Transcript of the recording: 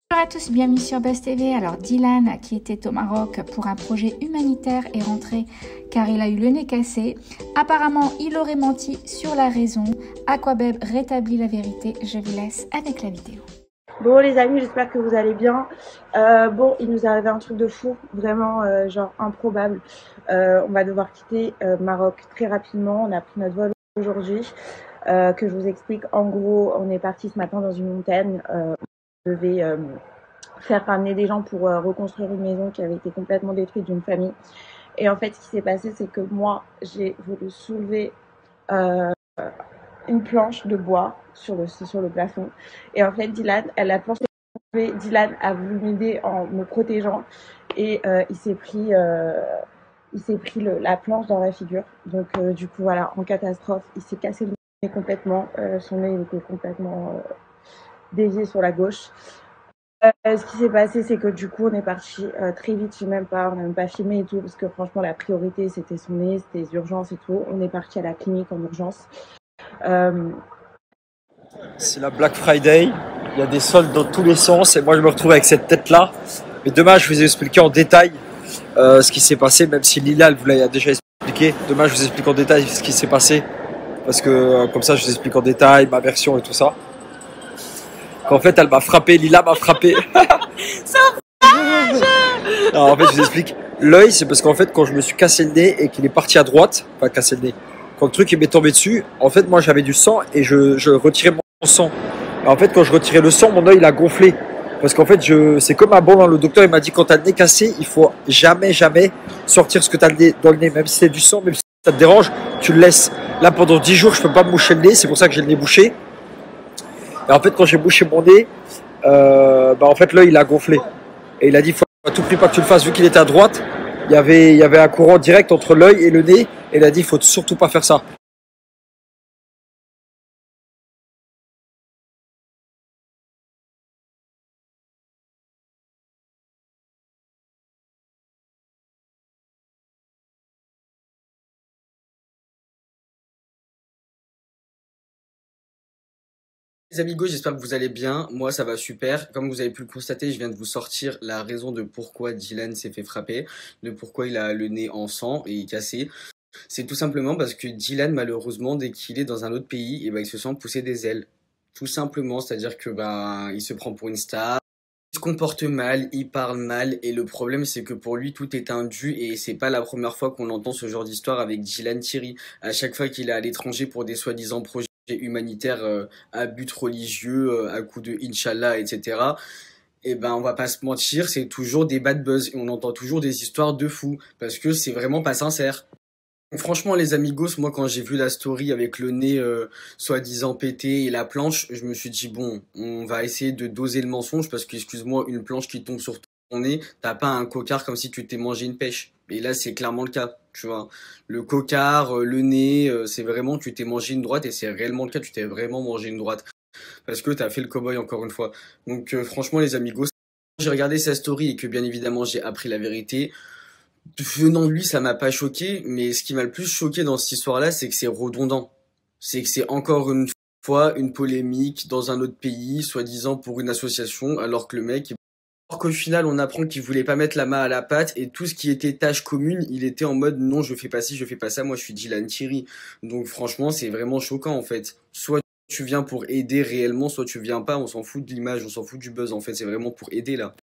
Bonjour à tous, bienvenue sur Buzz TV. Alors Dylan, qui était au Maroc pour un projet humanitaire, est rentré car il a eu le nez cassé. Apparemment, il aurait menti sur la raison. Aquabeb rétablit la vérité. Je vous laisse avec la vidéo. Bon les amis, j'espère que vous allez bien. Bon, il nous est arrivé un truc de fou, vraiment genre improbable. On va devoir quitter Maroc très rapidement. On a pris notre vol aujourd'hui. Que je vous explique. En gros, on est parti ce matin dans une montagne. On devait faire ramener des gens pour reconstruire une maison qui avait été complètement détruite d'une famille. Et en fait, ce qui s'est passé, c'est que moi, j'ai voulu soulever une planche de bois sur le plafond. Et en fait, la planche est tombée. Dylan a voulu m'aider en me protégeant et il s'est pris la planche dans la figure. Donc du coup, voilà, en catastrophe, il s'est cassé le nez complètement. Son nez était complètement dévié sur la gauche. Ce qui s'est passé, c'est que du coup, on est parti très vite. On n'a même pas filmé et tout, parce que franchement, la priorité, c'était son nez, c'était les urgences et tout. On est parti à la clinique en urgence. C'est la Black Friday, il y a des soldes dans tous les sens et moi je me retrouve avec cette tête-là. Mais demain je vous ai expliqué en détail ce qui s'est passé, même si Lila elle vous l'a déjà expliqué. Demain je vous explique en détail ce qui s'est passé parce que comme ça je vous explique en détail ma version et tout ça. Qu'en fait elle m'a frappé, Lila m'a frappé. Non, en fait je vous explique. L'œil c'est parce qu'en fait quand je me suis cassé le nez et qu'il est parti à droite, enfin cassé le nez, quand le truc il m'est tombé dessus, en fait moi j'avais du sang et je retirais mon sang. Et en fait quand je retirais le sang, mon œil il a gonflé. Parce qu'en fait c'est comme un bon, le docteur il m'a dit quand t'as le nez cassé, il faut jamais sortir ce que t'as dans le nez, même si c'est du sang, même si ça te dérange, tu le laisses. Là pendant 10 jours je peux pas me moucher le nez, c'est pour ça que j'ai le nez bouché. Et en fait quand j'ai bouché mon nez, en fait l'œil il a gonflé. Et il a dit faut à tout prix pas que tu le fasses, vu qu'il était à droite, il y avait un courant direct entre l'œil et le nez, et il a dit faut surtout pas faire ça. Les amigos, j'espère que vous allez bien. Moi, ça va super. Comme vous avez pu le constater, je viens de vous sortir la raison de pourquoi Dylan s'est fait frapper, de pourquoi il a le nez en sang et cassé. C'est tout simplement parce que Dylan, malheureusement, dès qu'il est dans un autre pays, il se sent pousser des ailes. Tout simplement, c'est-à-dire que il se prend pour une star. Il se comporte mal, il parle mal, et le problème c'est que pour lui tout est indu, et c'est pas la première fois qu'on entend ce genre d'histoire avec Dylan Thierry. À chaque fois qu'il est à l'étranger pour des soi-disant projets humanitaires à but religieux, à coup de Inch'Allah, etc. Et on va pas se mentir, c'est toujours des bad buzz, et on entend toujours des histoires de fous, parce que c'est vraiment pas sincère. Franchement, les amigos, moi, quand j'ai vu la story avec le nez soi-disant pété et la planche, je me suis dit, bon, on va essayer de doser le mensonge parce que, excuse-moi, une planche qui tombe sur ton nez, t'as pas un cocard comme si tu t'es mangé une pêche. Et là, c'est clairement le cas, tu vois. Le cocard, le nez, c'est vraiment, tu t'es mangé une droite et c'est réellement le cas, tu t'es vraiment mangé une droite. Parce que t'as fait le cow-boy encore une fois. Donc, franchement, les amigos, j'ai regardé sa story et que, bien évidemment, j'ai appris la vérité. Venant de lui, ça m'a pas choqué, mais ce qui m'a le plus choqué dans cette histoire-là, c'est que c'est redondant. C'est que c'est encore une fois une polémique dans un autre pays, soi-disant pour une association, alors que le mec, alors qu'au final, on apprend qu'il voulait pas mettre la main à la pâte, et tout ce qui était tâche commune, il était en mode non, je fais pas ci, je fais pas ça, moi je suis Dylan Thierry. Donc franchement, c'est vraiment choquant en fait. Soit tu viens pour aider réellement, soit tu viens pas, on s'en fout de l'image, on s'en fout du buzz en fait, c'est vraiment pour aider là.